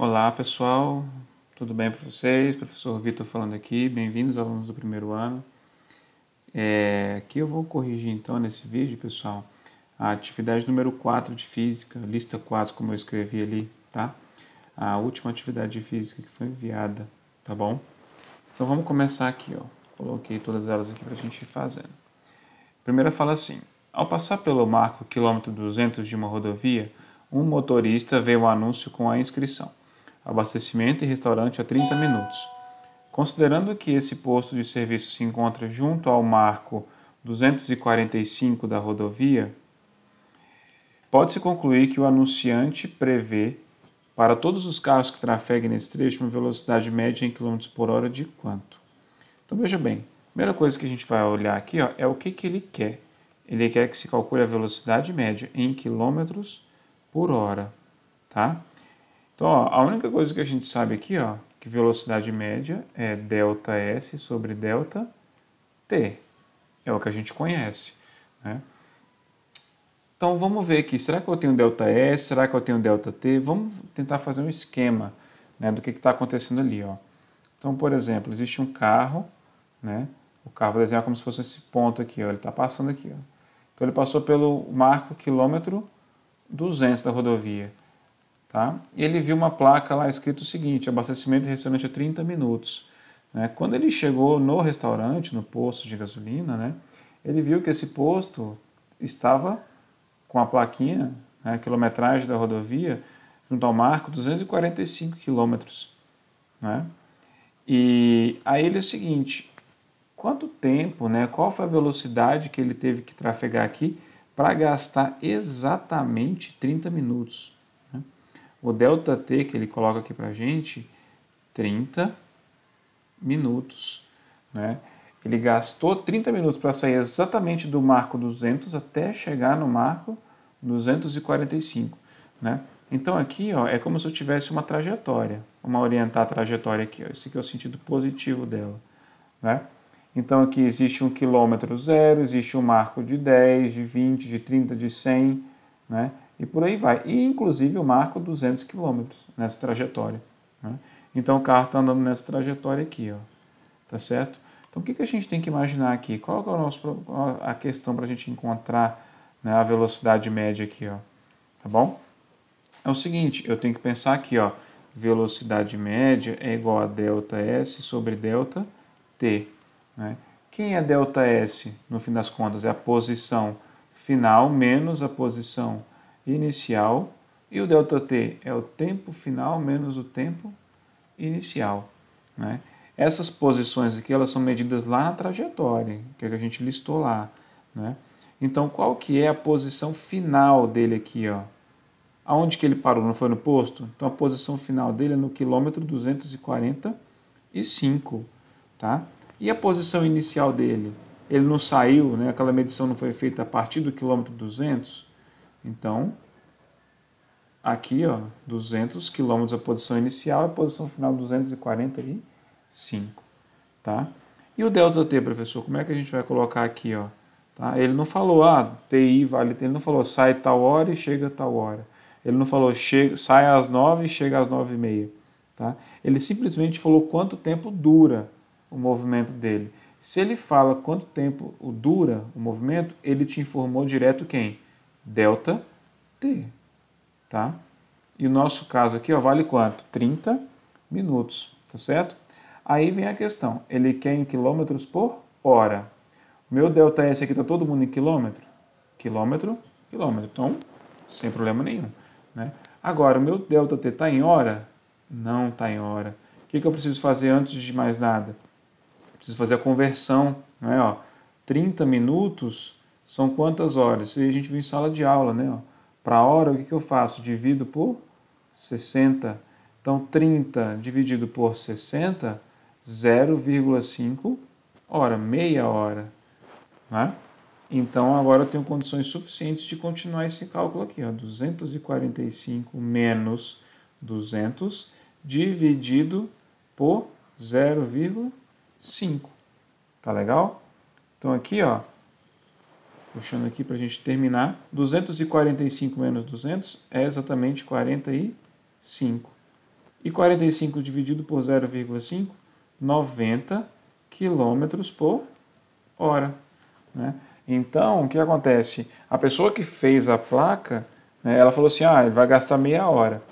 Olá pessoal, tudo bem para vocês? Professor Vitor falando aqui, bem-vindos alunos do primeiro ano. Aqui eu vou corrigir então nesse vídeo, pessoal, a atividade número 4 de física, lista 4 como eu escrevi ali, tá? A última atividade de física que foi enviada, tá bom? Então vamos começar aqui, ó. Coloquei todas elas aqui para a gente ir fazendo. A primeira fala assim: ao passar pelo marco quilômetro 200 de uma rodovia, um motorista vê um anúncio com a inscrição: abastecimento e restaurante a 30 minutos. Considerando que esse posto de serviço se encontra junto ao marco 245 da rodovia, pode-se concluir que o anunciante prevê para todos os carros que trafeguem nesse trecho uma velocidade média em km por hora de quanto? Então veja bem, a primeira coisa que a gente vai olhar aqui, ó, é o que ele quer. Ele quer que se calcule a velocidade média em km por hora, tá? Então, ó, a única coisa que a gente sabe aqui, ó, que velocidade média é ΔS sobre ΔT. É o que a gente conhece, né? Então, vamos ver aqui. Será que eu tenho ΔS? Será que eu tenho ΔT? Vamos tentar fazer um esquema, né, do que está acontecendo ali, ó. Então, por exemplo, existe um carro, né? O carro, vou desenhar como se fosse esse ponto aqui, ó. Ele está passando aqui, ó. Então, ele passou pelo marco quilômetro 200 da rodovia. Tá? E ele viu uma placa lá escrito o seguinte: abastecimento de restaurante a 30 minutos. Né? Quando ele chegou no restaurante, no posto de gasolina, né, ele viu que esse posto estava com a plaquinha, né, a quilometragem da rodovia, junto ao marco 245 quilômetros. Né? E aí ele é o seguinte: quanto tempo, né, qual foi a velocidade que ele teve que trafegar aqui para gastar exatamente 30 minutos? O ΔT que ele coloca aqui para a gente, 30 minutos. Né? Ele gastou 30 minutos para sair exatamente do marco 200 até chegar no marco 245. Né? Então aqui, ó, é como se eu tivesse uma trajetória, uma orientar a trajetória aqui. Ó. Esse aqui é o sentido positivo dela. Né? Então aqui existe um quilômetro zero, existe um marco de 10, de 20, de 30, de 100, né? E por aí vai. E inclusive o marco 200 km nessa trajetória. Né? Então o carro está andando nessa trajetória aqui, ó. Tá certo? Então o que a gente tem que imaginar aqui? Qual é a questão para a gente encontrar, né, a velocidade média aqui, ó? Tá bom? É o seguinte, eu tenho que pensar aqui, ó. Velocidade média é igual a ΔS sobre ΔT. Né? Quem é ΔS, no fim das contas? É a posição final menos a posição inicial, e o ΔT é o tempo final menos o tempo inicial. Né? Essas posições aqui, elas são medidas lá na trajetória, que a gente listou lá. Né? Então, qual que é a posição final dele aqui? Ó? Aonde que ele parou? Não foi no posto? Então, a posição final dele é no quilômetro 245. Tá? E a posição inicial dele? Ele não saiu, né? Aquela medição não foi feita a partir do quilômetro 200? Então, aqui, ó, 200 km a posição inicial, a posição final 245, tá? E o ΔT, professor, como é que a gente vai colocar aqui, ó? Tá? Ele não falou, TI vale, ele não falou sai tal hora e chega tal hora. Ele não falou sai às 9 e chega às 9h30, tá? Ele simplesmente falou quanto tempo dura o movimento dele. Se ele fala quanto tempo dura o movimento, ele te informou direto quem? ΔT. Tá? E o nosso caso aqui, ó, vale quanto? 30 minutos, tá certo? Aí vem a questão, ele quer em quilômetros por hora. O meu ΔS aqui está todo mundo em quilômetro? Quilômetro, quilômetro. Então, sem problema nenhum. Né? Agora, o meu ΔT está em hora? Não está em hora. O que eu preciso fazer antes de mais nada? Preciso fazer a conversão. Né? Ó, 30 minutos são quantas horas? Isso aí a gente viu em sala de aula, né? Ó. Para hora, o que eu faço? Divido por 60. Então, 30 dividido por 60, 0,5 hora, meia hora. Né? Então, agora eu tenho condições suficientes de continuar esse cálculo aqui. Ó, 245 menos 200 dividido por 0,5. Tá legal? Então, aqui, ó, puxando aqui para a gente terminar, 245 menos 200 é exatamente 45. E 45 dividido por 0,5, 90 quilômetros por hora, né? Então, o que acontece? A pessoa que fez a placa, né, ela falou assim, ele vai gastar meia hora,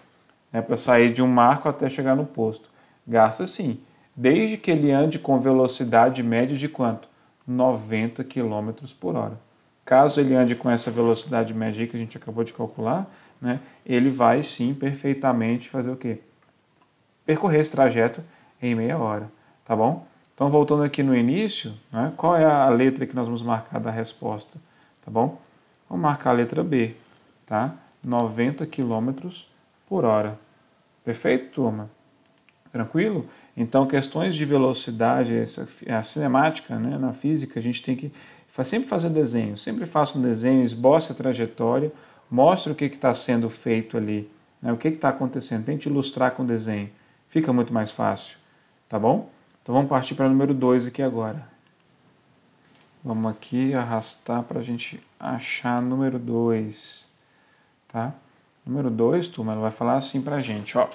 né, para sair de um marco até chegar no posto. Gasta sim, desde que ele ande com velocidade média de quanto? 90 quilômetros por hora. Caso ele ande com essa velocidade média aí que a gente acabou de calcular, né, ele vai sim perfeitamente fazer o quê? Percorrer esse trajeto em meia hora, tá bom? Então, voltando aqui no início, né, qual é a letra que nós vamos marcar da resposta, tá bom? Vamos marcar a letra B, tá? 90 quilômetros por hora. Perfeito, turma? Tranquilo? Então, questões de velocidade, a cinemática, né, na física, a gente tem que sempre fazer desenho. Sempre faça um desenho, esboce a trajetória, mostre o que está sendo feito ali, né, o que está acontecendo. Tente ilustrar com desenho. Fica muito mais fácil, tá bom? Então, vamos partir para o número 2 aqui agora. Vamos aqui arrastar para a gente achar número 2, tá? Número 2, turma, ela vai falar assim para a gente, ó.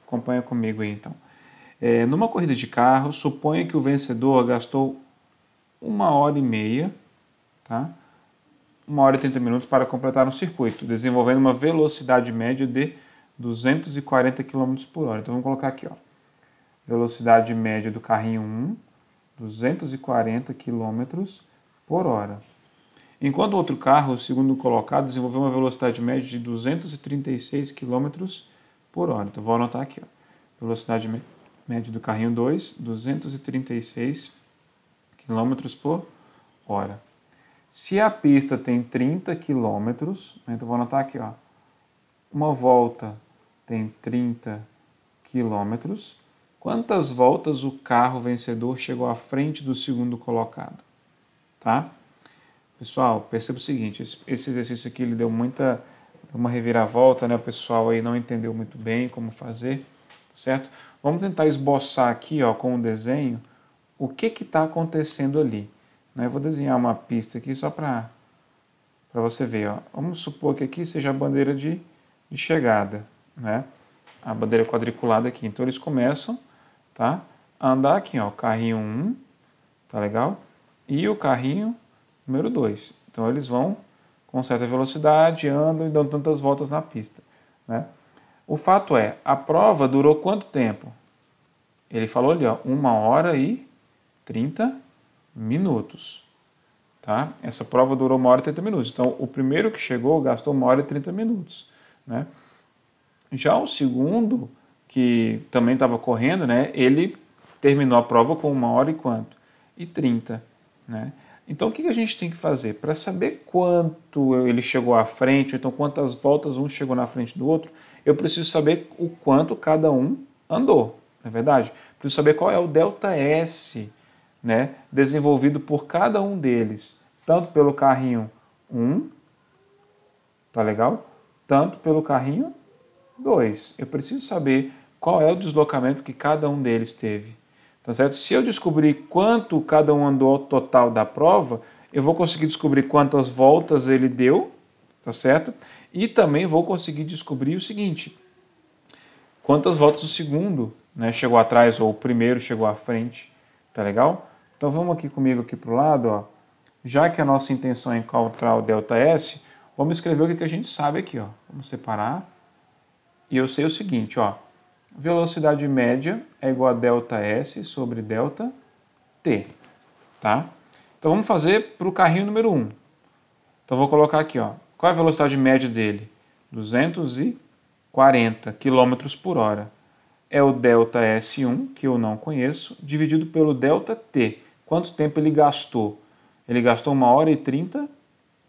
Acompanha comigo aí, então. Numa corrida de carro, suponha que o vencedor gastou 1h30, tá? 1h e 30 minutos para completar um circuito, desenvolvendo uma velocidade média de 240 km por hora. Então, vamos colocar aqui, ó. Velocidade média do carrinho 1, 240 km por hora. Enquanto o outro carro, o segundo colocado, desenvolveu uma velocidade média de 236 km por hora. Então, vou anotar aqui, ó. Velocidade média do carrinho 2, 236 km por hora. Se a pista tem 30 km, então vou anotar aqui, ó. Uma volta tem 30 km. Quantas voltas o carro vencedor chegou à frente do segundo colocado? Tá? Pessoal, perceba o seguinte, esse exercício aqui ele deu uma reviravolta, né? O pessoal aí não entendeu muito bem como fazer, certo? Vamos tentar esboçar aqui, ó, com o desenho, o que está acontecendo ali. Né? Eu vou desenhar uma pista aqui só para você ver. Ó. Vamos supor que aqui seja a bandeira de chegada, né? A bandeira quadriculada aqui. Então eles começam, tá, a andar aqui, ó, carrinho 1, tá legal? E o carrinho número 2. Então eles vão com certa velocidade, andam e dão tantas voltas na pista, né? O fato é, a prova durou quanto tempo? Ele falou ali, ó, 1h e 30 minutos. Tá? Essa prova durou 1h e 30 minutos. Então, o primeiro que chegou gastou 1h e 30 minutos. Né? Já o segundo, que também estava correndo, né, ele terminou a prova com 1h e quanto? E 30. Né? Então, o que a gente tem que fazer? Para saber quanto ele chegou à frente, ou então quantas voltas um chegou na frente do outro, eu preciso saber o quanto cada um andou, não é verdade? Preciso saber qual é o delta S, né, desenvolvido por cada um deles, tanto pelo carrinho 1, tá legal? Tanto pelo carrinho 2. Eu preciso saber qual é o deslocamento que cada um deles teve. Tá certo? Se eu descobrir quanto cada um andou ao total da prova, eu vou conseguir descobrir quantas voltas ele deu, tá certo? E também vou conseguir descobrir o seguinte, quantas voltas o segundo, né, chegou atrás ou o primeiro chegou à frente, tá legal? Então vamos aqui comigo aqui para o lado, ó. Já que a nossa intenção é encontrar o ΔS, vamos escrever o que a gente sabe aqui, ó. Vamos separar. E eu sei o seguinte, ó. Velocidade média é igual a ΔS sobre ΔT, tá? Então vamos fazer para o carrinho número 1. Então vou colocar aqui, ó. Qual é a velocidade média dele? 240 km por hora. É o ΔS1, que eu não conheço, dividido pelo ΔT. Quanto tempo ele gastou? Ele gastou 1h e 30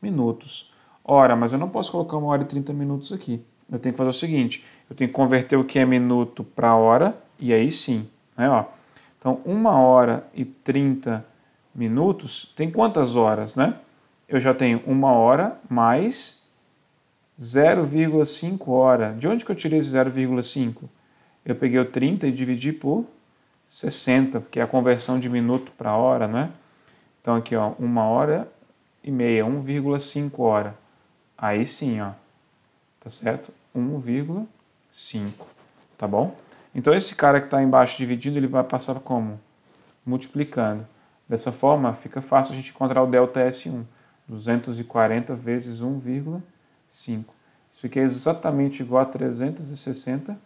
minutos. Ora, mas eu não posso colocar 1h e 30 minutos aqui. Eu tenho que fazer o seguinte, eu tenho que converter o que é minuto para hora, e aí sim. Né, ó. Então, 1h e 30 minutos, tem quantas horas, né? Eu já tenho 1h mais 0,5 hora. De onde que eu tirei esse 0,5? Eu peguei o 30 e dividi por 60, porque é a conversão de minuto para hora, né? Então aqui, ó, 1h e meia, 1,5 hora. Aí sim, ó, tá certo? 1,5, tá bom? Então esse cara que está embaixo dividindo, ele vai passar como? Multiplicando. Dessa forma, fica fácil a gente encontrar o delta S1. 240 vezes 1,5. Isso aqui é exatamente igual a 360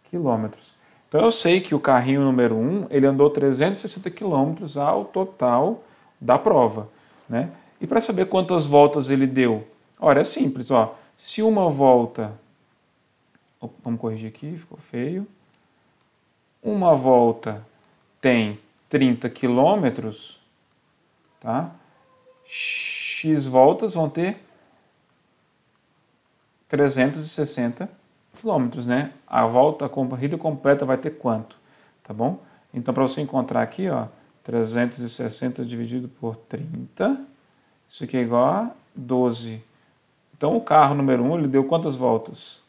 quilômetros. Então eu sei que o carrinho número 1, ele andou 360 quilômetros ao total da prova, né? E para saber quantas voltas ele deu, olha, é simples, ó. Se uma volta, vamos corrigir aqui, ficou feio. Uma volta tem 30 quilômetros, tá? X voltas vão ter 360 quilômetros, né? A volta, a corrida completa vai ter quanto, tá bom? Então, para você encontrar aqui, ó, 360 dividido por 30, isso aqui é igual a 12. Então, o carro número 1, ele deu quantas voltas?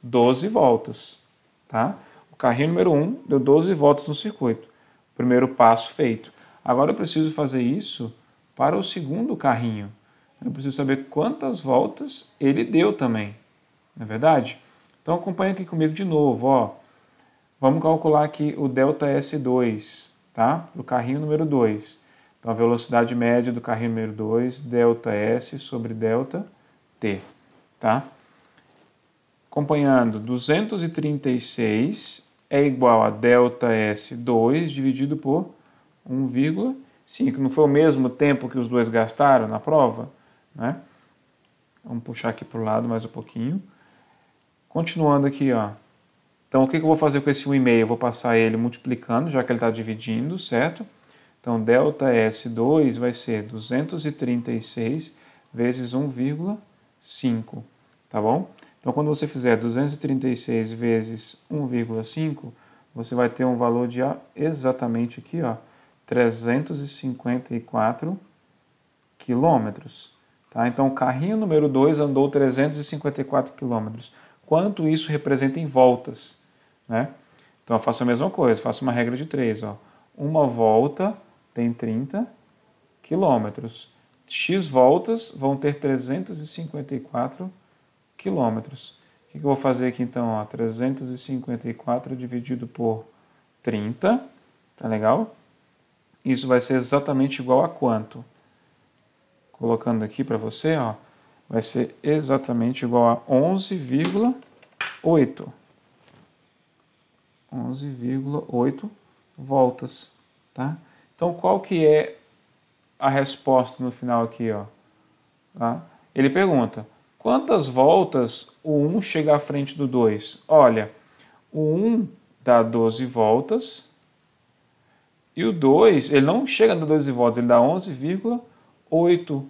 12 voltas, tá? O carrinho número 1 deu 12 voltas no circuito. Primeiro passo feito. Agora eu preciso fazer isso para o segundo carrinho. Eu preciso saber quantas voltas ele deu também, não é verdade? Então acompanha aqui comigo de novo, ó. Vamos calcular aqui o delta S2, tá? Para o carrinho número 2. Então a velocidade média do carrinho número 2, delta S sobre delta T, tá? Acompanhando, 236 é igual a delta S2 dividido por 1,5. Não foi o mesmo tempo que os dois gastaram na prova, né? Vamos puxar aqui para o lado mais um pouquinho. Continuando aqui, ó. Então, o que eu vou fazer com esse 1,5? Eu vou passar ele multiplicando, já que ele está dividindo, certo? Então, delta S2 vai ser 236 vezes 1,5, tá bom? Então, quando você fizer 236 vezes 1,5, você vai ter um valor de exatamente aqui, ó, 354 quilômetros. Tá? Então, o carrinho número 2 andou 354 quilômetros. Quanto isso representa em voltas? Né? Então, eu faço a mesma coisa, faço uma regra de 3. Ó. Uma volta tem 30 quilômetros. X voltas vão ter 354 quilômetros. O que eu vou fazer aqui então? Ó, 354 dividido por 30, tá legal? Isso vai ser exatamente igual a quanto? Colocando aqui para você, ó, vai ser exatamente igual a 11,8. 11,8 voltas, tá? Então, qual que é a resposta no final aqui, ó? Tá? Ele pergunta, quantas voltas o 1 chega à frente do 2? Olha, o 1 dá 12 voltas e o 2, ele não chega a dar 12 voltas, ele dá 11,8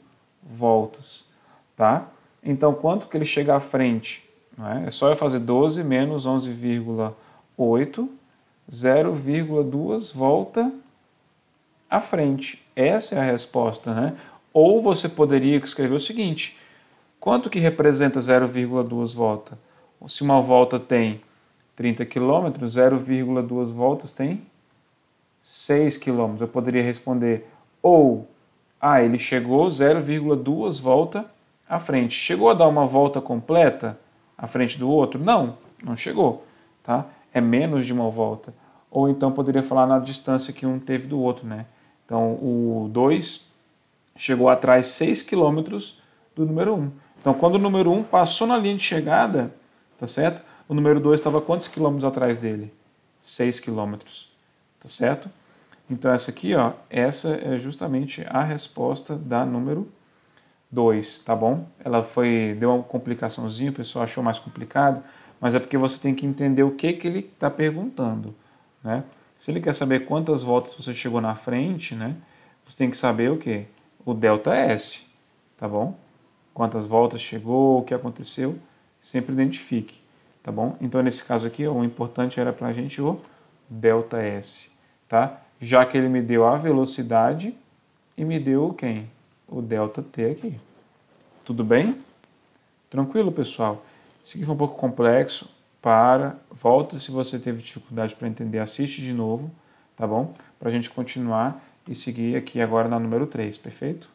voltas, tá? Então, quanto que ele chega à frente? Não é? É só eu fazer 12 menos 11,8, 0,2 volta à frente. Essa é a resposta, né? Ou você poderia escrever o seguinte, quanto que representa 0,2 volta? Se uma volta tem 30 km, 0,2 voltas tem 6 km. Eu poderia responder ou, ele chegou 0,2 volta à frente. Chegou a dar uma volta completa à frente do outro? Não, não chegou, tá? É menos de uma volta. Ou então poderia falar na distância que um teve do outro, né? Então o 2 chegou atrás 6 km do número 1. Então quando o número 1 passou na linha de chegada, tá certo? O número 2 estava quantos quilômetros atrás dele? 6 quilômetros, tá certo? Então essa aqui, ó, essa é justamente a resposta da número 2, tá bom? Ela deu uma complicaçãozinha, o pessoal achou mais complicado, mas é porque você tem que entender o que ele está perguntando, né? Se ele quer saber quantas voltas você chegou na frente, né? Você tem que saber o quê? O delta S, tá bom? Quantas voltas chegou, o que aconteceu, sempre identifique, tá bom? Então nesse caso aqui, ó, o importante era pra gente o delta S, tá? Já que ele me deu a velocidade e me deu quem? O delta T aqui. Tudo bem? Tranquilo, pessoal? Isso aqui foi um pouco complexo. Volta se você teve dificuldade para entender, assiste de novo, tá bom? Para a gente continuar e seguir aqui agora na número 3, perfeito?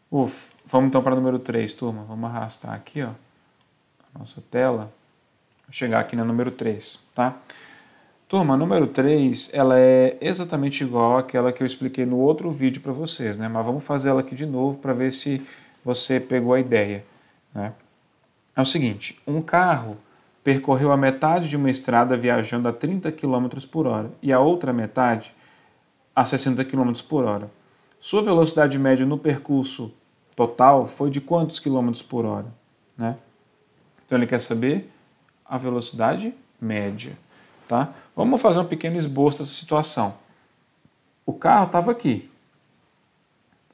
Vamos então para a número 3, turma. Vamos arrastar aqui, ó, a nossa tela. chegar aqui na número 3, tá? Turma, a número 3, ela é exatamente igual àquela que eu expliquei no outro vídeo para vocês, né? Mas vamos fazer ela aqui de novo para ver se você pegou a ideia, né? É o seguinte, um carro percorreu a metade de uma estrada viajando a 30 km por hora e a outra metade a 60 km por hora. Sua velocidade média no percurso total foi de quantos quilômetros por hora, né? Então ele quer saber a velocidade média, tá? Vamos fazer um pequeno esboço dessa situação. O carro estava aqui,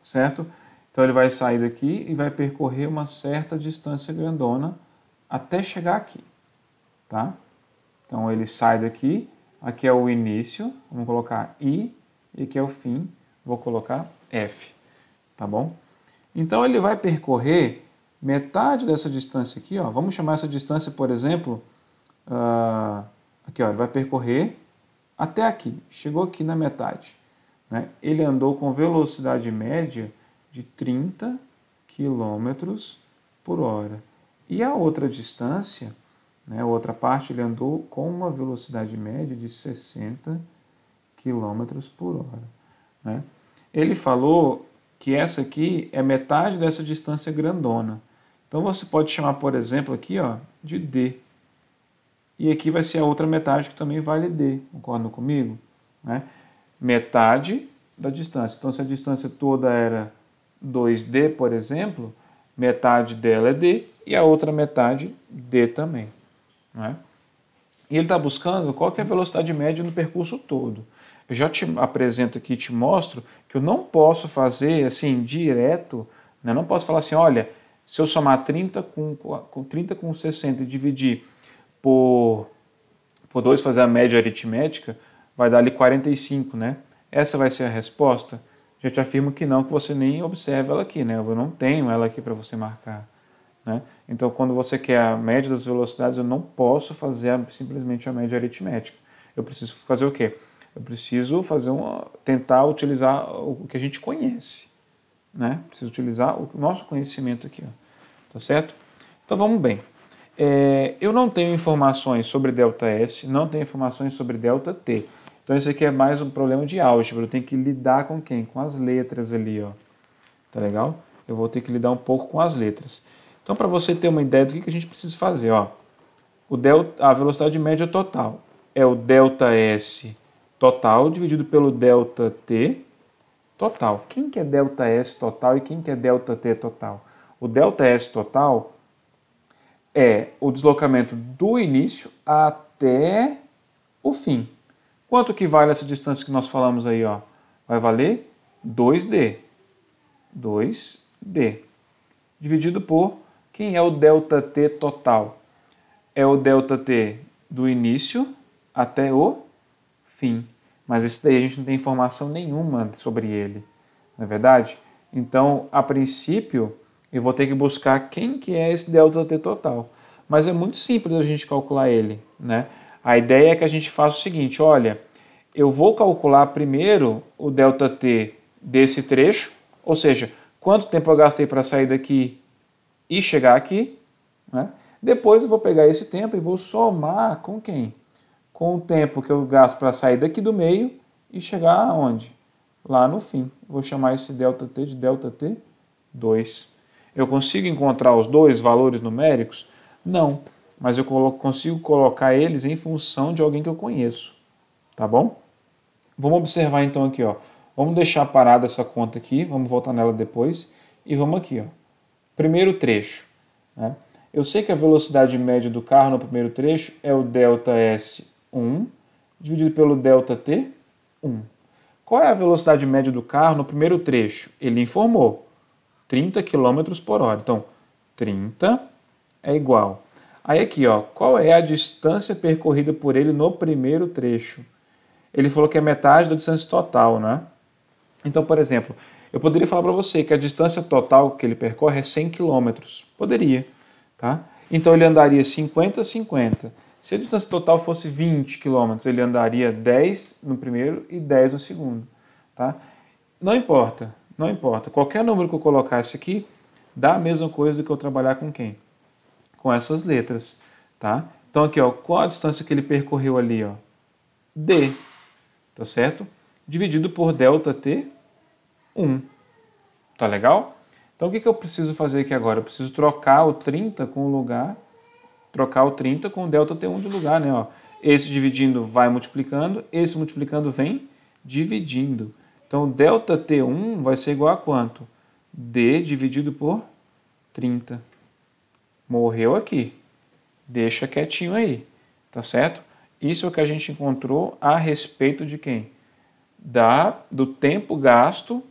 certo? Então ele vai sair daqui e vai percorrer uma certa distância grandona até chegar aqui, tá? Então ele sai daqui, aqui é o início, vamos colocar I, e aqui é o fim, vou colocar F, tá bom? Então ele vai percorrer metade dessa distância aqui, ó. Vamos chamar essa distância, por exemplo, aqui, ó, ele vai percorrer até aqui, chegou aqui na metade, né? Ele andou com velocidade média de 30 km por hora. E a outra distância, né, a outra parte, ele andou com uma velocidade média de 60 km por hora, né? Ele falou que essa aqui é metade dessa distância grandona. Então você pode chamar, por exemplo, aqui, ó, de D. E aqui vai ser a outra metade que também vale D. Concordam comigo? Né? Metade da distância. Então se a distância toda era 2D, por exemplo, metade dela é D e a outra metade D também. Né? E ele está buscando qual que é a velocidade média no percurso todo. Eu já te apresento aqui, te mostro que eu não posso fazer assim direto, né? Não posso falar assim, olha, se eu somar 30 com 60 e dividir por 2, fazer a média aritmética, vai dar ali 45, né? Essa vai ser a resposta? Já te afirmo que não, que você nem observa ela aqui, né? Eu não tenho ela aqui para você marcar, né? Então, quando você quer a média das velocidades, eu não posso fazer simplesmente a média aritmética. Eu preciso fazer o quê? Eu preciso tentar utilizar o que a gente conhece, né? Preciso utilizar o nosso conhecimento aqui, ó. Tá certo? Então, vamos bem. Eu não tenho informações sobre ΔS, não tenho informações sobre ΔT. Então, isso aqui é mais um problema de álgebra. Eu tenho que lidar com quem? Com as letras ali, ó. Tá legal? Eu vou ter que lidar um pouco com as letras. Então, para você ter uma ideia do que a gente precisa fazer, ó. A velocidade média total é o ΔS total dividido pelo ΔT total. Quem que é ΔS total e quem que é ΔT total? O ΔS total é o deslocamento do início até o fim. Quanto que vale essa distância que nós falamos aí, ó? Vai valer 2D. 2D. Dividido por quem é o ΔT total? É o ΔT do início até o fim. Mas esse daí a gente não tem informação nenhuma sobre ele. Não é verdade? Então, a princípio, eu vou ter que buscar quem que é esse ΔT total. Mas é muito simples a gente calcular ele, né? A ideia é que a gente faça o seguinte, olha, eu vou calcular primeiro o ΔT desse trecho, ou seja, quanto tempo eu gastei para sair daqui e chegar aqui, né? Depois eu vou pegar esse tempo e vou somar com quem? Com o tempo que eu gasto para sair daqui do meio e chegar aonde? Lá no fim. Vou chamar esse ΔT de ΔT2. Eu consigo encontrar os dois valores numéricos? Não, mas eu consigo colocar eles em função de alguém que eu conheço, tá bom? Vamos observar então aqui, ó. Vamos deixar parada essa conta aqui, vamos voltar nela depois e vamos aqui, ó. Primeiro trecho, né? Eu sei que a velocidade média do carro no primeiro trecho é o ΔS1 dividido pelo ΔT1. Qual é a velocidade média do carro no primeiro trecho? Ele informou, 30 km por hora. Então, 30 é igual. Aí aqui, ó, qual é a distância percorrida por ele no primeiro trecho? Ele falou que é metade da distância total, né? Então, por exemplo, eu poderia falar para você que a distância total que ele percorre é 100 km. Poderia, tá? Então ele andaria 50 a 50. Se a distância total fosse 20 km, ele andaria 10 no primeiro e 10 no segundo, tá? Não importa, não importa. Qualquer número que eu colocasse aqui dá a mesma coisa do que eu trabalhar com quem? Com essas letras, tá? Então aqui, ó, qual a distância que ele percorreu ali, ó? D, tá certo? Dividido por ΔT, 1. Tá legal? Então o que eu preciso fazer aqui agora? Eu preciso trocar o 30 com o lugar, trocar o 30 com o ΔT1 de lugar, né? Ó, esse dividindo vai multiplicando, esse multiplicando vem dividindo. Então ΔT1 vai ser igual a quanto? D dividido por 30. Morreu aqui. Deixa quietinho aí, tá certo? Isso é o que a gente encontrou a respeito de quem? Do tempo gasto,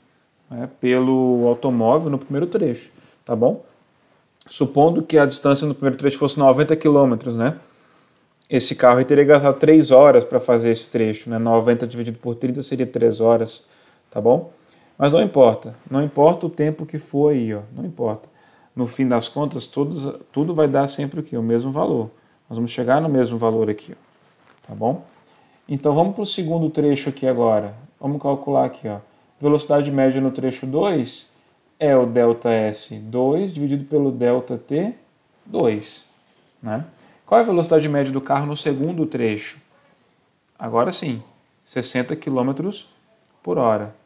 né, pelo automóvel no primeiro trecho, tá bom? Supondo que a distância no primeiro trecho fosse 90 km, né? Esse carro teria gastado 3 horas para fazer esse trecho, né? 90 dividido por 30 seria 3 horas, tá bom? Mas não importa o tempo que for aí, ó, não importa. No fim das contas, tudo vai dar sempre o quê? O mesmo valor. Nós vamos chegar no mesmo valor aqui, ó, tá bom? Então vamos para o segundo trecho aqui agora. Vamos calcular aqui, ó. Velocidade média no trecho 2 é o ΔS2 dividido pelo ΔT2, né? Qual é a velocidade média do carro no segundo trecho? Agora sim, 60 km por hora.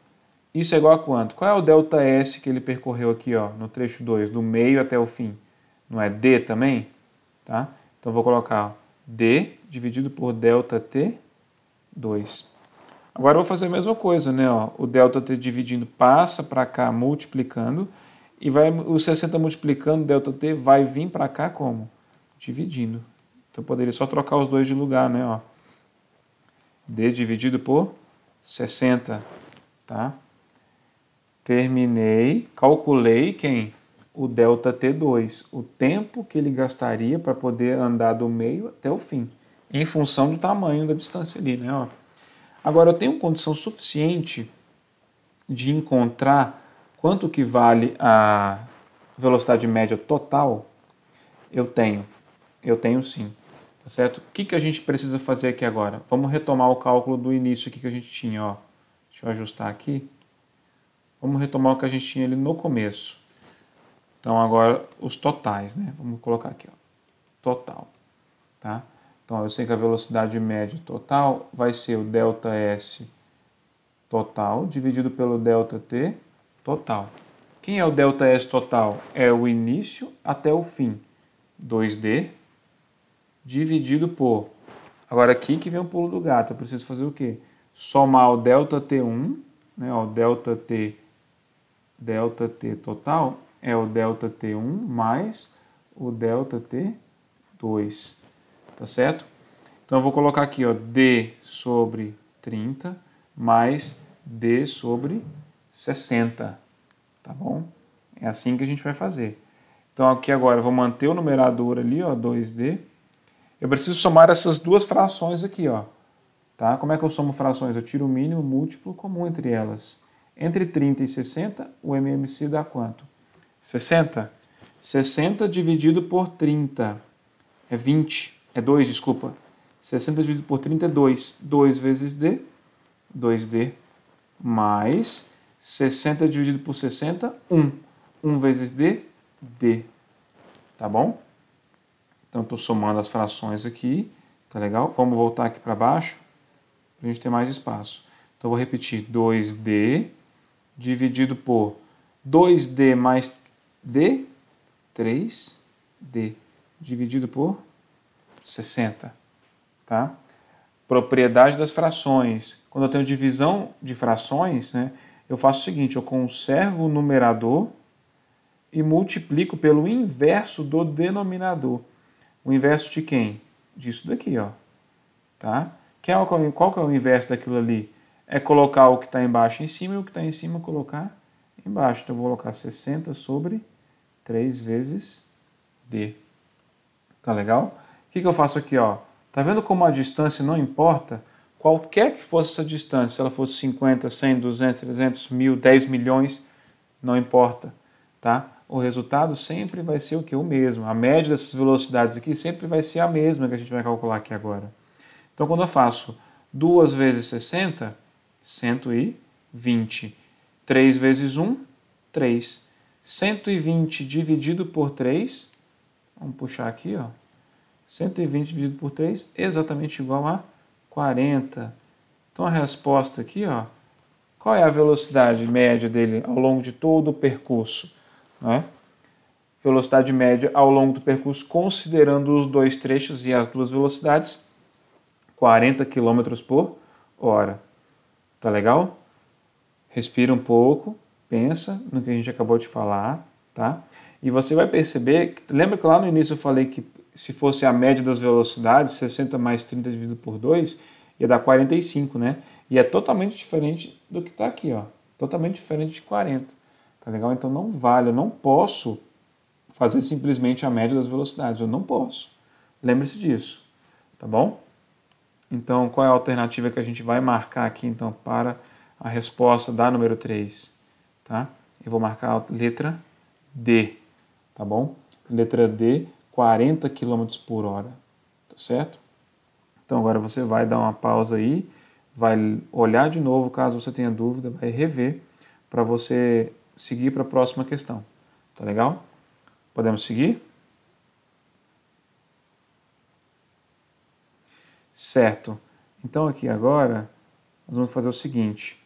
Isso é igual a quanto? Qual é o ΔS que ele percorreu aqui, ó, no trecho 2, do meio até o fim? Não é D também? Tá? Então vou colocar ó, D dividido por ΔT2. Agora eu vou fazer a mesma coisa, né? Ó, o ΔT dividindo passa para cá multiplicando e o 60 multiplicando, ΔT vai vir para cá como? Dividindo. Então eu poderia só trocar os dois de lugar, né? Ó. D dividido por 60, tá? Terminei, calculei quem? O ΔT2, o tempo que ele gastaria para poder andar do meio até o fim, em função do tamanho da distância ali, né? Ó. Agora eu tenho condição suficiente de encontrar quanto que vale a velocidade média total? Eu tenho sim, tá certo? O que a gente precisa fazer aqui agora? Vamos retomar o cálculo do início aqui que a gente tinha, ó. Deixa eu ajustar aqui. Vamos retomar o que a gente tinha ali no começo. Então agora os totais, né? Vamos colocar aqui, ó. Total, tá? Então eu sei que a velocidade média total vai ser o ΔS total dividido pelo ΔT total. Quem é o ΔS total? É o início até o fim. 2D dividido por... Agora aqui que vem o pulo do gato. Eu preciso fazer o quê? Somar o ΔT1, né? O ΔT total é o ΔT1 mais o ΔT2, tá certo? Então eu vou colocar aqui, ó, D sobre 30 mais D sobre 60, tá bom? É assim que a gente vai fazer. Então aqui agora eu vou manter o numerador ali, ó, 2D. Eu preciso somar essas duas frações aqui, ó. Tá? Como é que eu somo frações? Eu tiro o mínimo múltiplo comum entre elas. Entre 30 e 60, o MMC dá quanto? 60. 60 dividido por 30 é 20. É 2, desculpa. 60 dividido por 30 é 2. 2 vezes D, 2D, mais 60 dividido por 60, 1. 1 vezes D, D. Tá bom? Então, estou somando as frações aqui. Tá legal? Vamos voltar aqui para baixo, para a gente ter mais espaço. Então, vou repetir. 2D dividido por 2D mais D, 3D, dividido por 60. Tá? Propriedade das frações. Quando eu tenho divisão de frações, né, eu faço o seguinte, eu conservo o numerador e multiplico pelo inverso do denominador. O inverso de quem? Disso daqui, ó. Tá? Qual que é o inverso daquilo ali? É colocar o que está embaixo em cima e o que está em cima colocar embaixo. Então eu vou colocar 60 sobre 3 vezes D. Tá legal? O que eu faço aqui, ó? Tá vendo como a distância não importa? Qualquer que fosse essa distância, se ela fosse 50, 100, 200, 300, 1000, 10 milhões, não importa, tá? O resultado sempre vai ser o que? O mesmo. A média dessas velocidades aqui sempre vai ser a mesma que a gente vai calcular aqui agora. Então, quando eu faço 2 vezes 60, 120. 3 vezes 1, 3. 120 dividido por 3, vamos puxar aqui, ó. 120 dividido por 3, exatamente igual a 40. Então a resposta aqui, ó, qual é a velocidade média dele ao longo de todo o percurso? Né? Velocidade média ao longo do percurso, considerando os dois trechos e as duas velocidades, 40 km por hora. Tá legal? Respira um pouco, pensa no que a gente acabou de falar, tá? E você vai perceber, lembra que lá no início eu falei que se fosse a média das velocidades, 60 mais 30 dividido por 2, ia dar 45, né? E é totalmente diferente do que está aqui, ó. Totalmente diferente de 40, tá legal? Então não vale, eu não posso fazer simplesmente a média das velocidades, eu não posso. Lembre-se disso, tá bom? Então, qual é a alternativa que a gente vai marcar aqui, então, para a resposta da número 3? Tá? Eu vou marcar a letra D, tá bom? Letra D, 40 km por hora, tá certo? Então, agora você vai dar uma pausa aí, vai olhar de novo, caso você tenha dúvida, vai rever, para você seguir para a próxima questão, tá legal? Podemos seguir? Certo. Então aqui agora, nós vamos fazer o seguinte.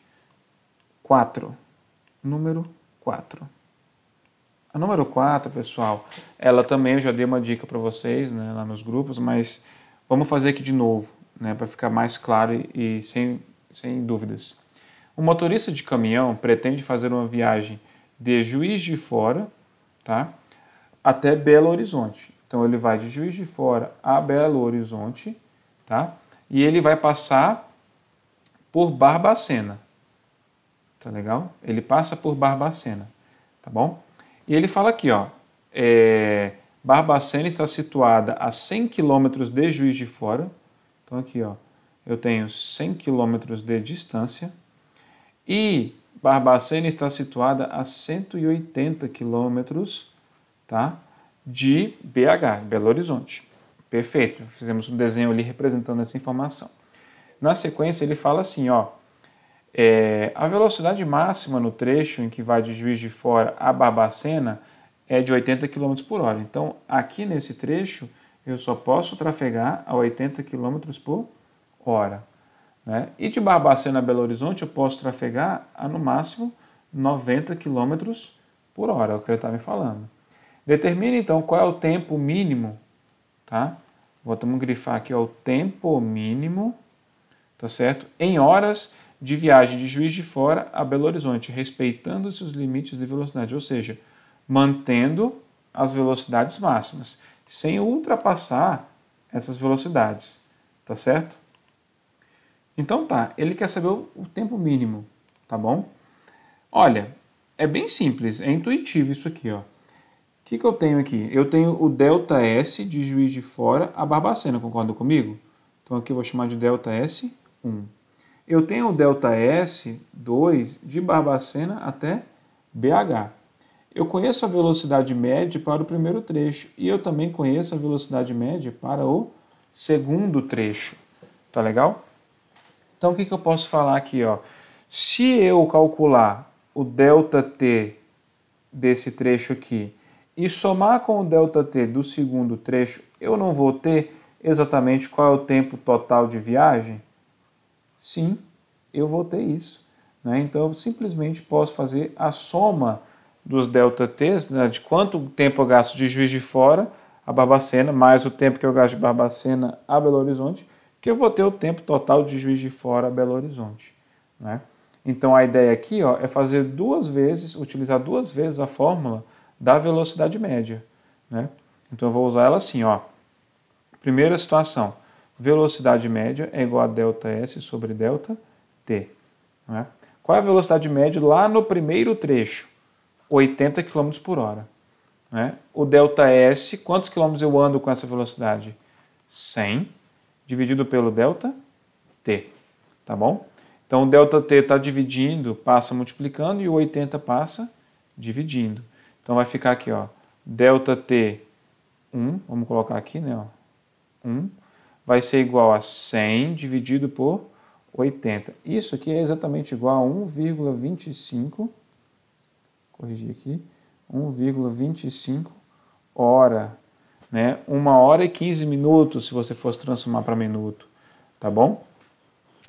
4. Número 4. A número 4, pessoal, ela também eu já dei uma dica para vocês, né, lá nos grupos, mas vamos fazer aqui de novo, né, para ficar mais claro e sem dúvidas. O motorista de caminhão pretende fazer uma viagem de Juiz de Fora, tá, até Belo Horizonte. Então ele vai de Juiz de Fora a Belo Horizonte, tá? E ele vai passar por Barbacena. Tá legal? Ele passa por Barbacena, tá bom? E ele fala aqui, ó, Barbacena está situada a 100 km de Juiz de Fora. Então aqui, ó, eu tenho 100 km de distância e Barbacena está situada a 180 km, tá, de BH, Belo Horizonte. Perfeito, fizemos um desenho ali representando essa informação. Na sequência ele fala assim, ó, a velocidade máxima no trecho em que vai de Juiz de Fora a Barbacena é de 80 km por hora. Então, aqui nesse trecho, eu só posso trafegar a 80 km por hora. Né? E de Barbacena a Belo Horizonte, eu posso trafegar a, no máximo, 90 km por hora, é o que ele está me falando. Determine, então, qual é o tempo mínimo, tá? Vamos grifar aqui, ó, o tempo mínimo, tá certo? Em horas de viagem de Juiz de Fora a Belo Horizonte, respeitando-se os limites de velocidade, ou seja, mantendo as velocidades máximas, sem ultrapassar essas velocidades, tá certo? Então tá, ele quer saber o tempo mínimo, tá bom? Olha, é bem simples, é intuitivo isso aqui, ó. O que eu tenho aqui? Eu tenho o ΔS de Juiz de Fora a Barbacena, concorda comigo? Então aqui eu vou chamar de ΔS1. Eu tenho o ΔS2 de Barbacena até BH. Eu conheço a velocidade média para o primeiro trecho e eu também conheço a velocidade média para o segundo trecho. Tá legal? Então o que eu posso falar aqui? Ó? Se eu calcular o ΔT desse trecho aqui e somar com o ΔT do segundo trecho, eu não vou ter exatamente qual é o tempo total de viagem? Sim, eu vou ter isso. Né? Então eu simplesmente posso fazer a soma dos ΔTs, né, de quanto tempo eu gasto de Juiz de Fora a Barbacena, mais o tempo que eu gasto de Barbacena a Belo Horizonte, que eu vou ter o tempo total de Juiz de Fora a Belo Horizonte. Né? Então a ideia aqui, ó, é fazer utilizar duas vezes a fórmula da velocidade média. Né? Então eu vou usar ela assim, ó. Primeira situação, velocidade média é igual a ΔS sobre ΔT. Né? Qual é a velocidade média lá no primeiro trecho? 80 km por hora. Né? O ΔS, quantos quilômetros eu ando com essa velocidade? 100 dividido pelo ΔT. Tá bom? Então o ΔT está dividindo, passa multiplicando, e o 80 passa dividindo. Então vai ficar aqui, ó, ΔT 1, vamos colocar aqui, né, ó, 1, vai ser igual a 100 dividido por 80. Isso aqui é exatamente igual a 1,25, corrigir aqui, 1,25 hora. né? 1h e 15 minutos, se você fosse transformar para minuto, tá bom?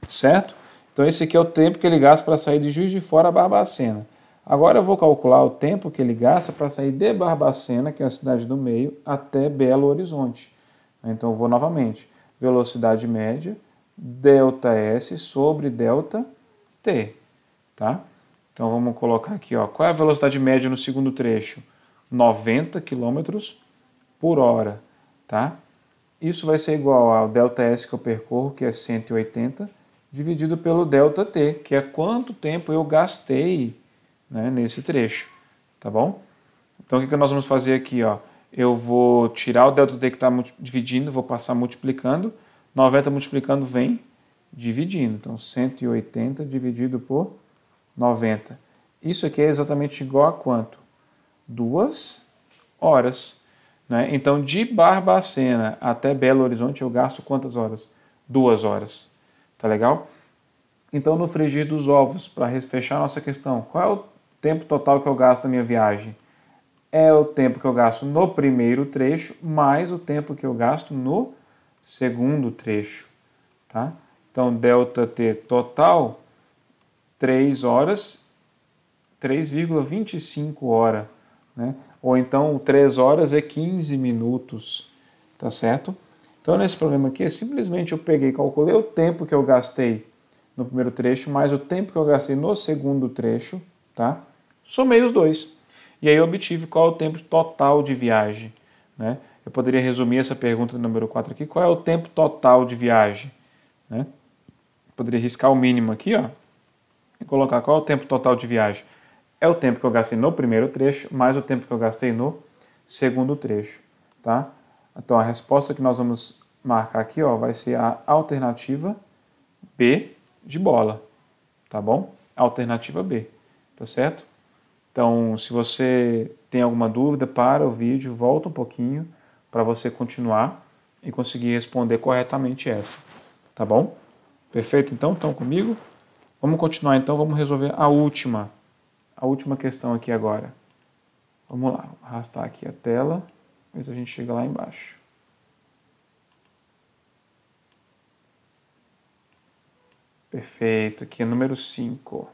Certo? Então esse aqui é o tempo que ele gasta para sair de Juiz de Fora a Barbacena. Agora eu vou calcular o tempo que ele gasta para sair de Barbacena, que é a cidade do meio, até Belo Horizonte. Então eu vou novamente. Velocidade média, ΔS sobre ΔT. Tá? Então vamos colocar aqui, ó, qual é a velocidade média no segundo trecho? 90 km por hora. Tá? Isso vai ser igual ao ΔS que eu percorro, que é 180, dividido pelo ΔT, que é quanto tempo eu gastei, né, nesse trecho. Tá bom? Então o que nós vamos fazer aqui? Ó? Eu vou tirar o ΔT que está dividindo, vou passar multiplicando. 90 multiplicando vem dividindo. Então 180 dividido por 90. Isso aqui é exatamente igual a quanto? 2 horas. Né? Então, de Barbacena até Belo Horizonte, eu gasto quantas horas? 2 horas. Tá legal? Então, no frigir dos ovos, para fechar a nossa questão, qual é o tempo total que eu gasto na minha viagem? É o tempo que eu gasto no primeiro trecho, mais o tempo que eu gasto no segundo trecho. Tá? Então, ΔT total, 3 horas, 3,25 horas. Né? Ou então 3 horas é 15 minutos, tá certo? Então nesse problema aqui, simplesmente eu peguei e calculei o tempo que eu gastei no primeiro trecho, mais o tempo que eu gastei no segundo trecho, tá? Somei os dois. E aí eu obtive qual é o tempo total de viagem, né? Eu poderia resumir essa pergunta número 4 aqui, qual é o tempo total de viagem, né? Eu poderia riscar o mínimo aqui, ó, e colocar qual é o tempo total de viagem. É o tempo que eu gastei no primeiro trecho, mais o tempo que eu gastei no segundo trecho, tá? Então, a resposta que nós vamos marcar aqui, ó, vai ser a alternativa B de bola, tá bom? Alternativa B, tá certo? Então, se você tem alguma dúvida, para o vídeo, volta um pouquinho para você continuar e conseguir responder corretamente essa, tá bom? Perfeito? Então, estão comigo? Vamos continuar então, vamos resolver a última questão aqui agora. Vamos lá, vou arrastar aqui a tela, ver se a gente chega lá embaixo. Perfeito, aqui é número 5.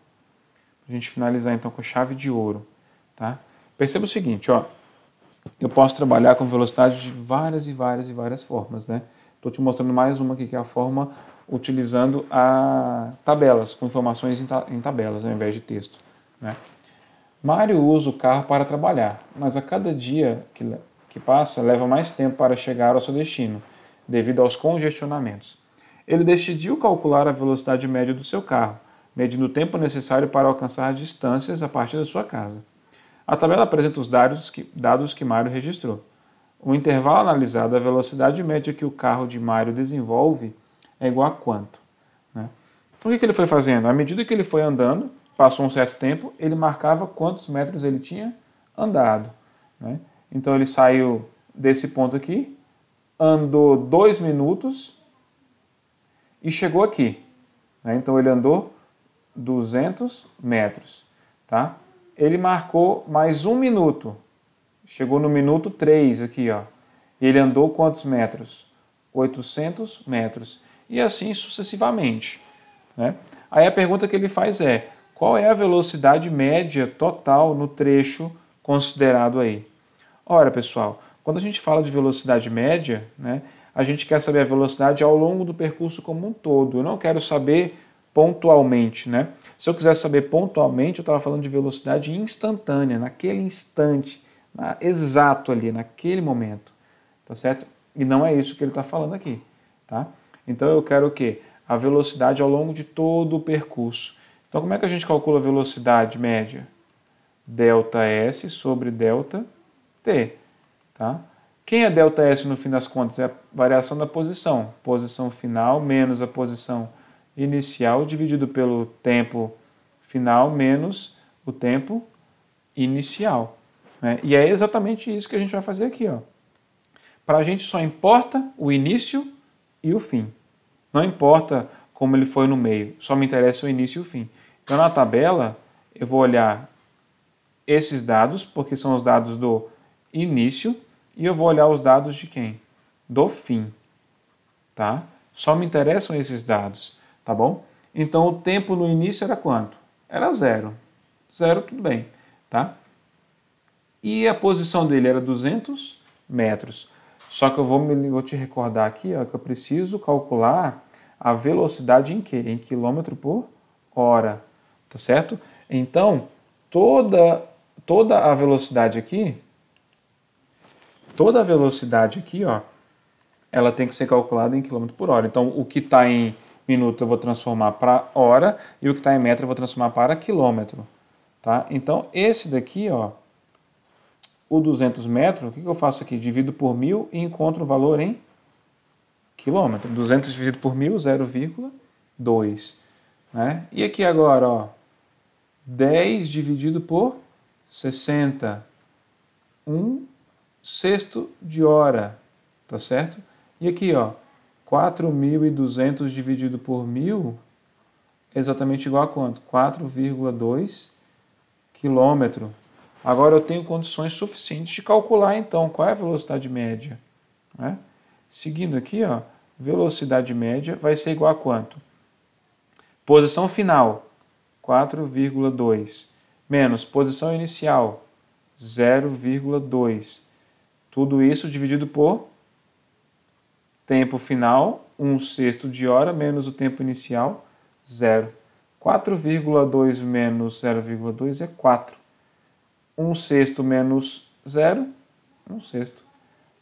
A gente finalizar então com chave de ouro. Tá? Perceba o seguinte, ó, eu posso trabalhar com velocidade de várias formas. Né? Estou te mostrando mais uma aqui, que é a forma utilizando tabelas, com informações em tabelas, ao invés de texto. Né? Mário usa o carro para trabalhar, mas a cada dia que passa, leva mais tempo para chegar ao seu destino, devido aos congestionamentos. Ele decidiu calcular a velocidade média do seu carro, medindo o tempo necessário para alcançar distâncias a partir da sua casa. A tabela apresenta os dados que Mário registrou. O intervalo analisado, a velocidade média que o carro de Mário desenvolve, é igual a quanto? Né? Então, o que ele foi fazendo? À medida que ele foi andando, passou um certo tempo, ele marcava quantos metros ele tinha andado. Né? Então ele saiu desse ponto aqui, andou 2 minutos e chegou aqui. Né? Então ele andou 200 metros. Tá? Ele marcou mais 1 minuto, chegou no minuto 3 aqui. Ó. Ele andou quantos metros? 800 metros. E assim sucessivamente. Né? Aí a pergunta que ele faz é, qual é a velocidade média total no trecho considerado aí? Ora, pessoal, quando a gente fala de velocidade média, né, a gente quer saber a velocidade ao longo do percurso como um todo. Eu não quero saber pontualmente. Né? Se eu quisesse saber pontualmente, eu estava falando de velocidade instantânea, naquele instante, exato ali, naquele momento. Tá certo? E não é isso que ele está falando aqui. Tá? Então eu quero o quê? A velocidade ao longo de todo o percurso. Então, como é que a gente calcula a velocidade média? ΔS sobre ΔT. Tá? Quem é ΔS no fim das contas? É a variação da posição. Posição final menos a posição inicial dividido pelo tempo final menos o tempo inicial. Né? E é exatamente isso que a gente vai fazer aqui. Para a gente só importa o início e o fim. Não importa como ele foi no meio, só me interessa o início e o fim. Então, na tabela, eu vou olhar esses dados, porque são os dados do início e eu vou olhar os dados de quem? Do fim, tá? Só me interessam esses dados, tá bom? Então, o tempo no início era quanto? Era 0. 0, tudo bem, tá? E a posição dele era 200 metros. Só que eu vou te recordar aqui, ó, que eu preciso calcular a velocidade em quê? Em quilômetro por hora, tá certo? Então, toda a velocidade aqui, ó, ela tem que ser calculada em quilômetro por hora. Então, o que está em minuto eu vou transformar para hora e o que está em metro eu vou transformar para quilômetro, tá? Então, esse daqui, ó, o 200 metros, o que eu faço aqui? Divido por 1.000 e encontro o valor em quilômetro. 200 dividido por 1.000, 0,2. Né? E aqui agora, ó, 10 dividido por 60. 1/6 de hora, tá certo? E aqui, ó, 4.200 dividido por 1.000 é exatamente igual a quanto? 4,2 quilômetro. Agora eu tenho condições suficientes de calcular, então, qual é a velocidade média. Né? Seguindo aqui, ó, velocidade média vai ser igual a quanto? Posição final, 4,2, menos posição inicial, 0,2. Tudo isso dividido por tempo final, 1/6 de hora, menos o tempo inicial, 0. 4,2 menos 0,2 é 4. 1/6 menos 0, 1/6.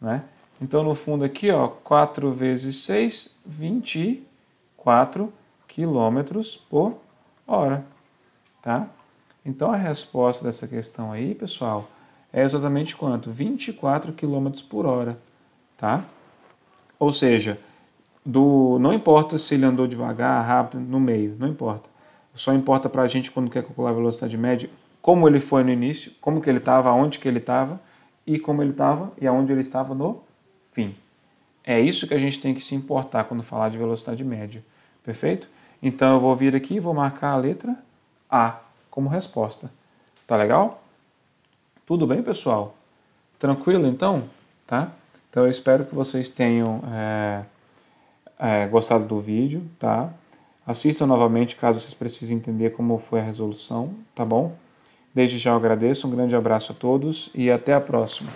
Né? Então, no fundo aqui, ó, 4 vezes 6, 24 quilômetros por hora. Tá? Então, a resposta dessa questão aí, pessoal, é exatamente quanto? 24 quilômetros por hora. Tá? Ou seja, não importa se ele andou devagar, rápido, no meio, não importa. Só importa para a gente, quando quer calcular a velocidade média, como ele foi no início, como que ele estava, aonde que ele estava, e como ele estava e aonde ele estava no fim. É isso que a gente tem que se importar quando falar de velocidade média. Perfeito? Então eu vou vir aqui e vou marcar a letra A como resposta. Tá legal? Tudo bem, pessoal? Tranquilo, então? Tá? Então eu espero que vocês tenham gostado do vídeo, tá? Assistam novamente caso vocês precisem entender como foi a resolução, tá bom? Desde já eu agradeço, um grande abraço a todos e até a próxima.